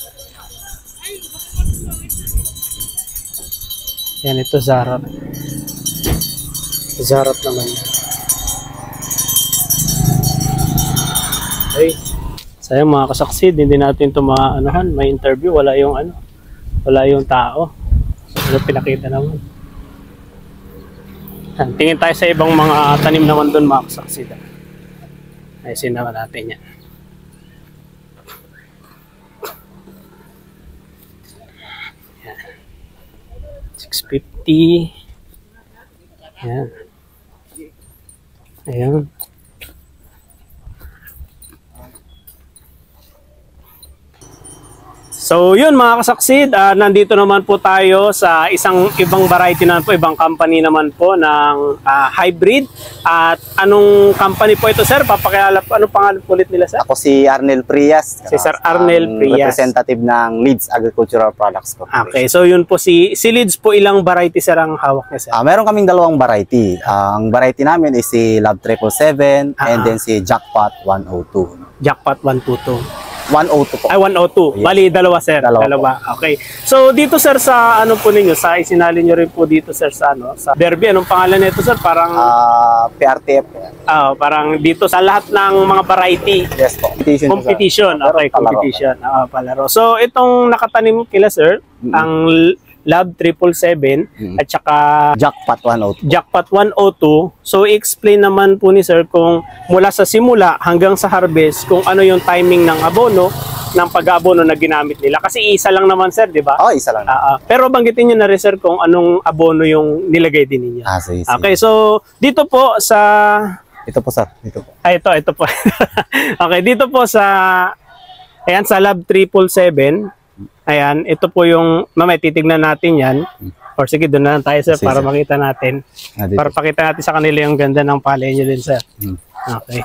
Yan, ito Zarap. Zarap naman. Okay. Sayang mga kasaksid, hindi natin ito maanohan, may interview, wala yung ano, wala yung tao. Ano pinakita naman. Tingin tayo sa ibang mga tanim naman doon mga kasaksid. Ayusin naman natin yan. Yan. 650. Yan. Ayan. So yun mga kasaksid, nandito naman po tayo sa isang ibang variety naman po, ibang company naman po ng hybrid. At anong company po ito sir? Papakilala po, anong pangalan po ulit nila sir? Ako si Arnel Prias. Si Sir Arnel Prias. Representative ng Leeds Agricultural Products Corporation. Okay, so yun po si Leeds po, ilang variety sir ang hawak niya sir? Meron kaming dalawang variety. Ang variety namin is si Lab 777 and then si Jackpot 102. Jackpot 122. 102 po. Ay, 102. Yes. Bali, dalawa sir. Dalawa. Okay. So, dito sir sa ano po ninyo, sa isinali nyo rin po dito sir sa ano, sa Derby. Anong pangalan nito sir? Parang PRTF. parang dito sa lahat ng mga variety. Yes po. Competition. Okay, competition. Palaro. So, itong nakatanim kila sir, ang Lab 777 at saka Jackpot 102. Jackpot 102. So, i-explain naman po ni sir kung mula sa simula hanggang sa harvest, kung ano yung timing ng abono, ng pag-abono na ginamit nila. Kasi isa lang naman sir, di ba? Isa lang. Pero banggitin nyo na rin sir kung anong abono yung nilagay din ninyo. Sige. Okay, so dito po sa... Ito po sir, ito po. Ito po. Okay, dito po sa... Ayan, sa Lab 777. Ayan, ito po yung, mamaya titignan natin yan. Or sige, doon na lang tayo sir, para makita natin. Para pakita natin sa kanila yung ganda ng palay nyo din sir. Okay.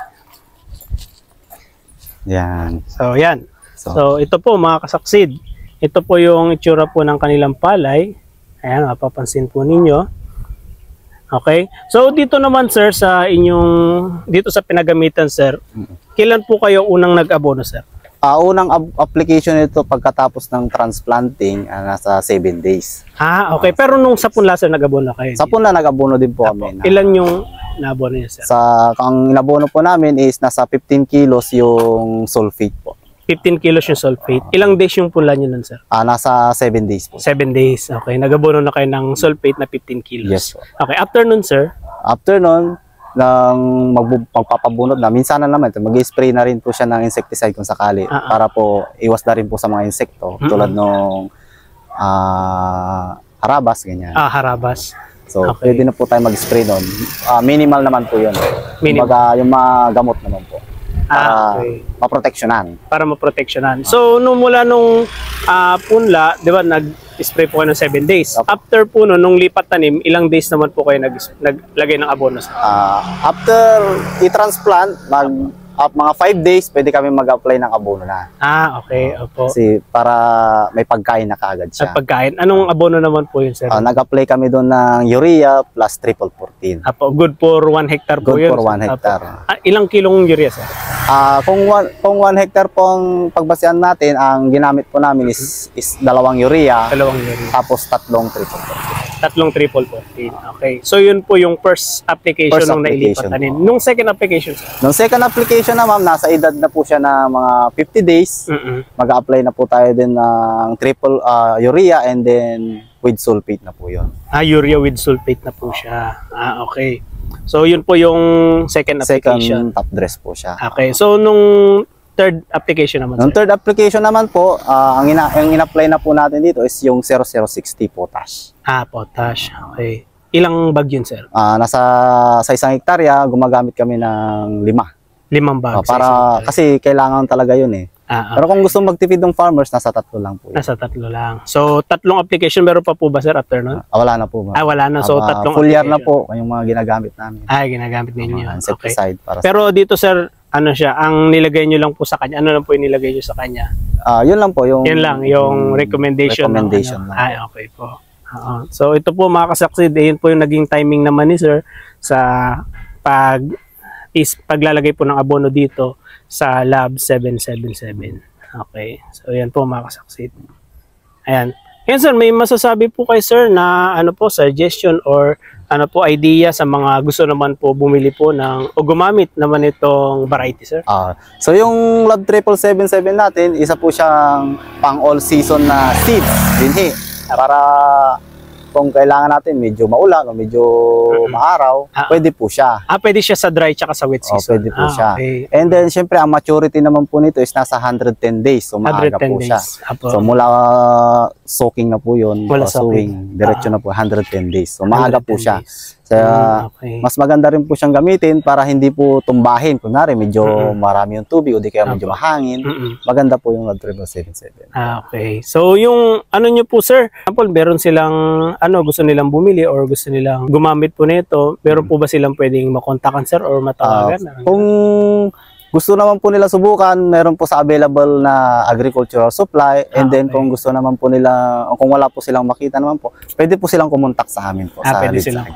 Yan. So, yan. So, ito po mga kasaksid. Ito po yung itsura po ng kanilang palay. Ayan, mapapansin po ninyo. Okay. So, dito naman sir, sa inyong, dito sa pinagamitan sir, kailan po kayo unang nag-abono sir? Unang application nito pagkatapos ng transplanting, nasa 7 days. Okay. Pero nung sa punla sir, nag-abono kayo? Sa punla, nag-abono din po kami. Ilan yung nabono niya sir? Ang inabono po namin is nasa 15 kilos yung sulfate po. 15 kilos yung sulfate. Ilang days yung punla niyo nun sir? Nasa 7 days po. 7 days. Okay. Nag-abono na kayo ng sulfate na 15 kilos. Yes po. Okay. After nun sir? After nun, magpapabunod na, minsan na naman, mag-spray na rin po siya ng insecticide kung sakali para po iwas na rin po sa mga insekto tulad nung harabas, ganyan. Harabas. So, pwede na po tayo mag-spray nun. Minimal naman po yun. Kumbaga, yung mga gamot naman po. Para maproteksyonan. Para maproteksyonan. So, nung mula nung punla, di ba, nag-spray po kayo ng 7 days. After po nung lipat tanim, ilang days naman po kayo naglagay ng abono? After i-transplant, mga 5 days, pwede kami mag-apply ng abono na. Okay. Opo. Kasi para may pagkain na kaagad siya. At pagkain. Anong abono naman po yun, sir? Nag-apply kami doon ng urea plus triple 14. Apo, good for 1 hectare po Good yun. for 1 hectare. Ilang kilong urea, sir? Kung 1 hectare pong pagbasihan natin, ang ginamit po namin is 2 urea, 2 urea. tapos 3 triple 14. 3 triple 14. Okay. So yun po yung first application nung nailipatanin. Nung second application, sir? Nung second application na ma'am, nasa edad na po siya na mga 50 days. Mag-apply na po tayo din ng triple urea and then with sulfate na po yun. Urea with sulfate na po siya. Okay. So yun po yung second application. Second top dress po siya. Okay. So nung third application naman, Nung sir? third application naman po, ang in-apply na po natin dito is yung 0060 potash. Potash. Okay. Ilang bag yun, sir? Sa isang hektarya, gumagamit kami ng 5. 5 bag. Kasi kailangan talaga yun eh. Pero kung gusto magtipid ng farmers, nasa 3 lang po yun. Nasa 3 lang. So 3 application, meron pa po ba, sir, after nun? Wala na po. Wala na. So 3 full year na po yung mga ginagamit namin. Ginagamit ninyo. Insecticide para Pero dito, sir, ano siya, ang nilagay nyo lang po sa kanya, ano lang po yung nilagay nyo sa kanya? Yun lang po yung recommendation. Recommendation Okay po. So ito po mga kasaksid, yun po yung naging timing naman ni sir sa paglalagay po ng abono dito sa Lab 777. Okay. So yan po mga kasaksid. Ayan. Yan sir, may masasabi po kay sir na ano po, suggestion or ano po, idea sa mga gusto naman po bumili po ng o gumamit naman itong variety, sir? So yung Lab 777 natin, isa po siyang pang all season na seeds, binhi. Para kung kailangan natin medyo maulan o medyo maaraw, pwede po siya. Pwede siya sa dry tsaka sa wet season. Pwede po siya. Okay. And then syempre ang maturity naman po nito is nasa 110 days. So maaga po siya. So mula soaking na po yun, sowing, diretso na po 110 days. So maaga po siya. Kaya mas maganda rin po siyang gamitin para hindi po tumbahin. Kunwari medyo marami yung tubig o di kaya medyo mahangin. Maganda po yung Lab 777. Okay. So yung ano nyo po, sir, example, meron silang gusto nilang bumili or gusto nilang gumamit po nito, meron po ba silang pwedeng makontakan, sir, or matawagan? Kung gusto naman po nila subukan, meron po sa available na agricultural supply, and then kung gusto naman po nila, kung wala po silang makita naman po, pwede po silang kumontak sa amin po. Pwede silang.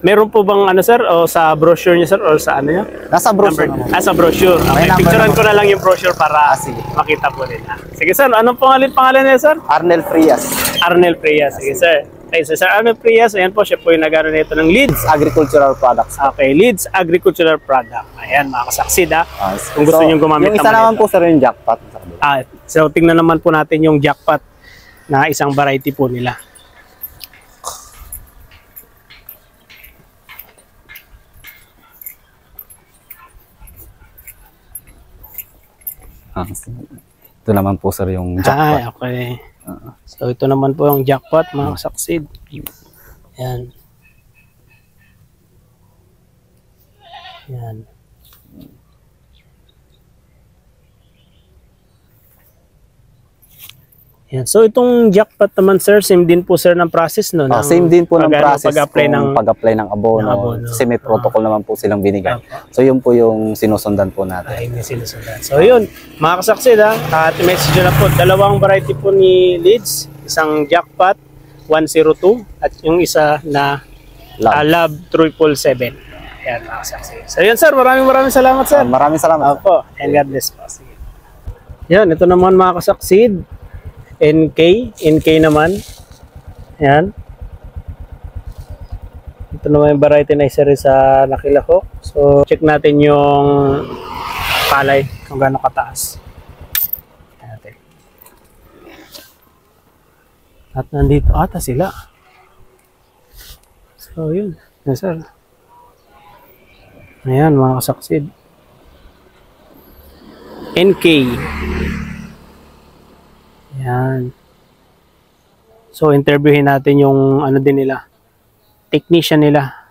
Meron po bang sir, o sa brochure niyo, sir, or sa ano niyo? Nasa brochure naman. Sa brochure. Okay, picturean ko na lang yung brochure para makita po nila. Sige, sir, anong pangalan niya, sir? Arnel Frias. Arnel Frias. Sige, sir. Okay, so Sir Arnel Frias, ayan po, siya po yung nag-aaral nito ng Leeds Agricultural Products. Okay, Leeds Agricultural Product. Ayan, mga kasaksid kung gusto nyo gumamit yung isa naman po, sir, yung jackpot. So, tingnan naman po natin yung jackpot na isang variety po nila. Ito naman po, sir, yung jackpot. Okay. So ito naman po yung jackpot, mga kasaksid. Yan. Yan. Yan. So itong jackpot naman, sir, same din po, sir, ng process, no? Same din po ng process pag-apply ng abono. Kasi may protocol naman po silang binigay. So yun po yung sinusundan po natin. May sinusundan. So yun, mga kasaksid, at message na po, 2 variety po ni Leeds, isang jackpot 102 at yung isa na Lab 777. Yan, mga kasaksid. So yun, sir, maraming salamat, sir. Maraming salamat. Opo, and God bless po. Sige. Yan, ito naman, mga kasaksid. NK naman. Yan. Ito naman yung variety na isa rin sa nakilahok. So, check natin yung palay kung gaano kataas. Natin. At nandito ata sila. So, yun. Yan, sir. Ayan, mga kasaksid. NK. Yan. So, interviewin natin yung din nila. Technician nila.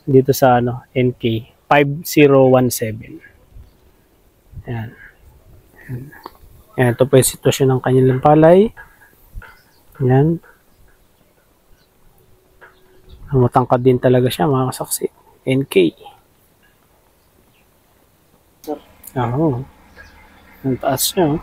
Dito sa NK. 5017. Yan. Yan. Ito po yung sitwasyon ng kanilang palay. Yan. Matangkad din talaga siya, mga kasaksi. NK. Oo. Ang taas niya.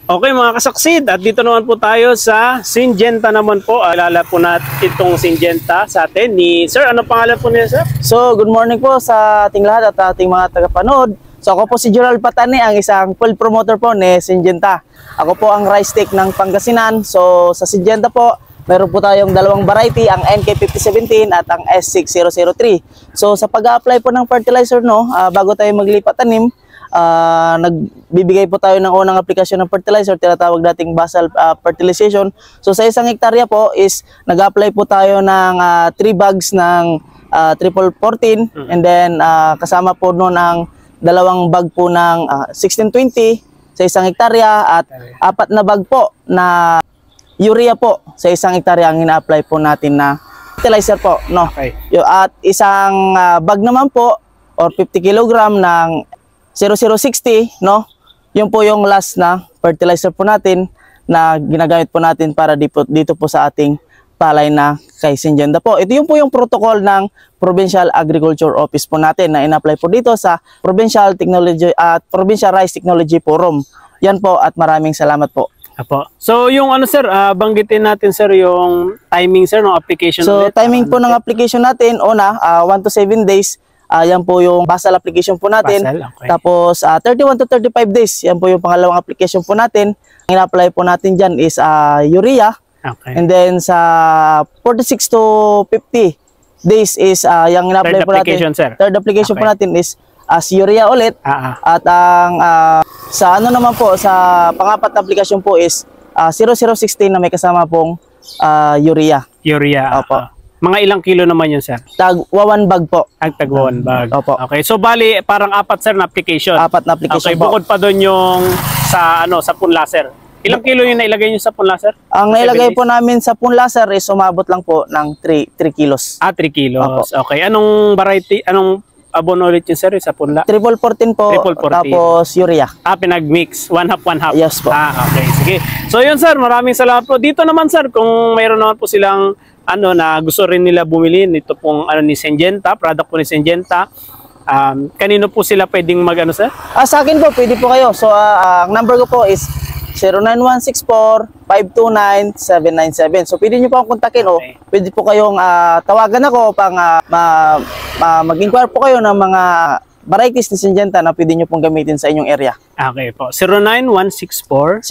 Okay mga kasaksid, at dito naman po tayo sa Syngenta naman po. Alala po natin itong Syngenta sa atin ni Sir. Ano pangalan po niya, Sir? So, good morning po sa ating lahat at ating mga tagapanood. So, ako po si Gerald Patani, ang isang full promoter po ni Syngenta. Ako po ang rice stick ng Pangasinan. So, sa Syngenta po, meron po tayong dalawang variety, ang NK5017 at ang S6003. So, sa pag-apply po ng fertilizer, bago tayo maglipat tanim, nagbibigay po tayo ng unang aplikasyon ng fertilizer, tinatawag nating basal fertilization. So sa isang hektarya po is nag-apply po tayo ng 3 bags ng triple 14 and then kasama po noon ang 2 bag po ng 1620 sa isang hektarya at 4 na bag po na urea po sa isang hektarya ang ina-apply po natin na fertilizer po, no? Okay. At isang bag naman po or 50 kg ng 0060, no? Yun po yung last na fertilizer po natin na ginagamit po natin para dito po sa ating palay na kay Syngenta po. Ito yung po yung protocol ng Provincial Agriculture Office po natin na in-apply po dito sa Provincial Technology at Provincial Rice Technology Forum. Yan po at maraming salamat po. Apo. So yung ano sir, banggitin natin sir yung timing sir ng application. So timing po ng application natin, 1 to 7 days. Yan po yung basal application po natin. Basal, okay. Tapos 31 to 35 days, yan po yung pangalawang application po natin. Ang ina-apply po natin dyan is urea. Okay. And then sa 46 to 50 days is yung ina-apply po natin. Sir. Third application Okay. po natin is as urea ulit. At ang sa ano naman po, sa pangapat na application po is 0016 na may kasama pong urea. Urea. Opo. Mga ilang kilo naman yun, sir? Tag 1 bag po. Tagwa 1 bag. Opo. Okay. So bali parang 4 sir na application. 4 na application okay, po. bukod pa doon yung sa sa punla sir. Ilang kilo yung nailagay niyo sa punla sir? Ang nailagay po namin sa punla sir is umabot lang po ng 3 kilos. 3 kilos. Opo. Okay. Anong variety, anong abono ulit yun sir sa punla? Triple 14 po. Triple 14. Tapos urea. Pinag-mix. 1/2, 1/2. Yes po. Okay. Sige. So yun sir, maraming salamat po. Dito naman sir, kung mayroon naman po silang na gusto rin nila bumili nito pong ni Syngenta, product po ni Syngenta. Kanino po sila pwedeng sir? Sa akin po, pwede po kayo. So, ang number ko po is 09164-529-797. So, pwede nyo po akong kontakin o pwede po kayong tawagan ako pang mag-inquire po kayo ng mga varieties ni Syngenta na pwede nyo pong gamitin sa inyong area. Okay po. 09164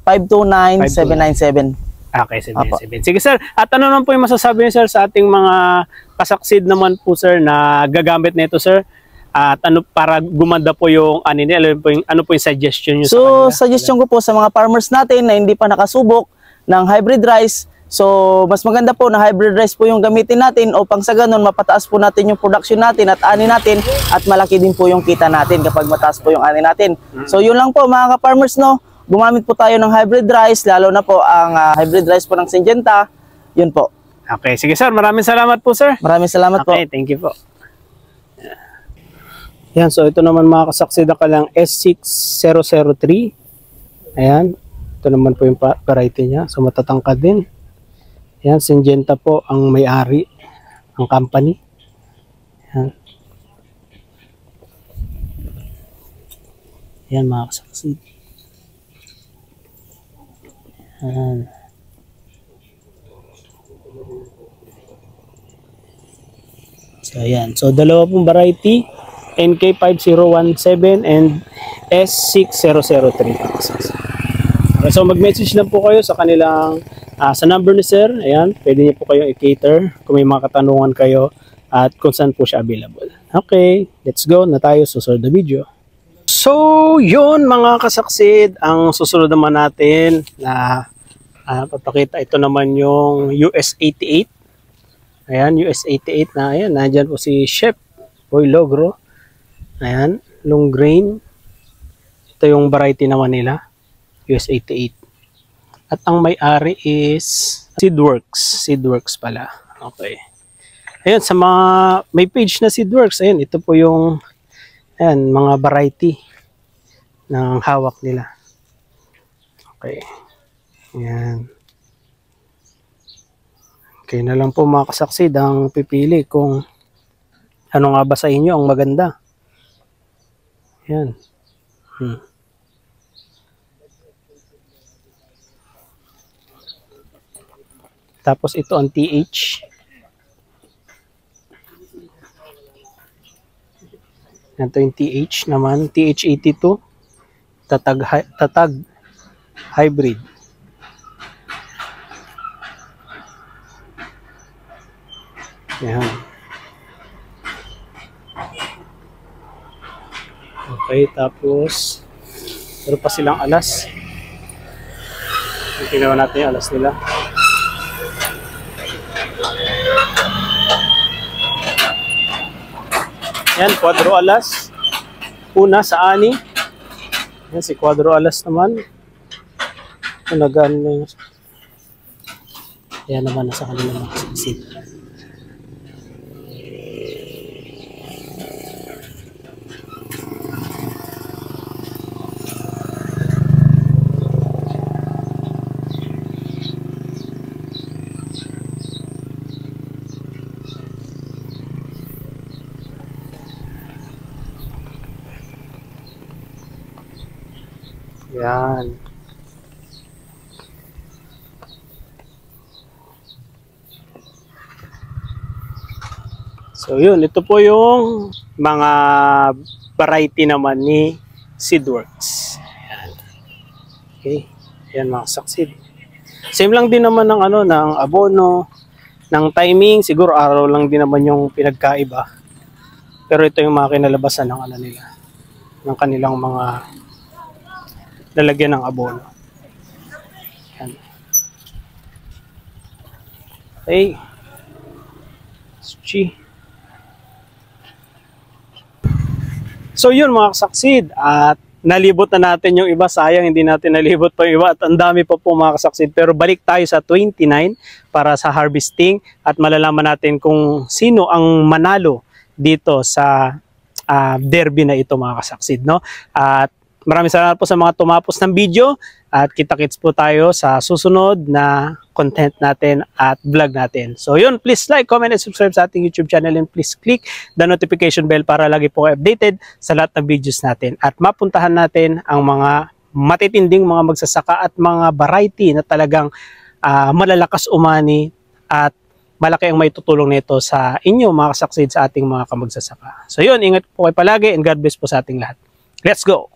09164-529-797. Okay, 77. Sige sir, at ano naman po yung masasabi niyo sir sa ating mga kasaksid naman po sir na gagamit nito sir? At ano para gumanda po yung ano po yung suggestion niyo sa kanila? So, suggestion ko po sa mga farmers natin na hindi pa nakasubok ng hybrid rice. So, mas maganda po na hybrid rice po yung gamitin natin upang sa ganun mapataas po natin yung production natin at ani natin at malaki din po yung kita natin kapag mataas po yung ani natin. So, yun lang po mga ka-farmers, no? Gumamit po tayo ng hybrid rice, lalo na po ang hybrid rice po ng Syngenta. Yun po. Okay, sige sir. Maraming salamat po sir. Maraming salamat po. Okay, thank you po. Yan, so ito naman mga kasaksid lang S6003. Ayan. Ito naman po yung variety niya. So matatangkad din. Ayan, Syngenta po ang may-ari ng company. Ayan. Ayan mga kasaksid. Ayan. So ayan. So dalawa pong variety, NK5017 and S6003. Okay, so mag-message lang po kayo sa kanilang sa number ni sir. Ayan, pwede niyo po kayong i-cater kung may mga katanungan kayo at kung saan po siya available. Okay, let's go na tayo sa susunod na video. So, yun mga kasaksid, ang susunod naman natin na papakita, ito naman yung US88. Ayan, US88 na, ayan, nandyan po si Chef Boy Logro. Ayan, long grain. Ito yung variety naman nila, US88. At ang may-ari is Seedworks. Seedworks pala. Okay. Ayan, sa mga may page na Seedworks, ayan, ito po yung ayan, mga variety ng hawak nila. Okay. Ayan. Okay na lang po mga kasaksid ang pipili kung ano nga ba sa inyo ang maganda. Yan. Tapos ito ang TH. Ito yung TH naman, TH82. Tatag hybrid. Yan. Okay, tapos meron pa silang alas. Tingnan natin yung alas nila. Yan, quadro alas. Una sa ani. Yan, si quadro alas naman. Nagaan na yung... Yan naman nasa kanila makasaksid. Yan. So yun, ito po yung mga variety naman ni Seedworks. Yan. Okay. Yan mga saksid. Same lang din naman ng ano, ng abono, ng timing, siguro araw lang din naman yung pinagkaiba. Pero ito yung mga kinalabasan ng ano nila, ng kanilang mga lalagyan ng abono. Yan. Okay. So yun mga kasaksid, at nalibot na natin yung iba, sayang hindi natin nalibot pa yung iba at ang dami pa po mga kasaksid. Pero balik tayo sa 29 para sa harvesting at malalaman natin kung sino ang manalo dito sa derby na ito mga kasaksid, no? At maraming salamat po sa mga tumapos ng video at kita-kits po tayo sa susunod na content natin at vlog natin. So yun, please like, comment, and subscribe sa ating YouTube channel and please click the notification bell para lagi po kayo updated sa lahat ng videos natin at mapuntahan natin ang mga matitinding mga magsasaka at mga variety na talagang malalakas umani at malaki ang maitutulong nito sa inyo mga kasaksid sa ating mga kamagsasaka. So yun, ingat po kayo palagi and God bless po sa ating lahat. Let's go!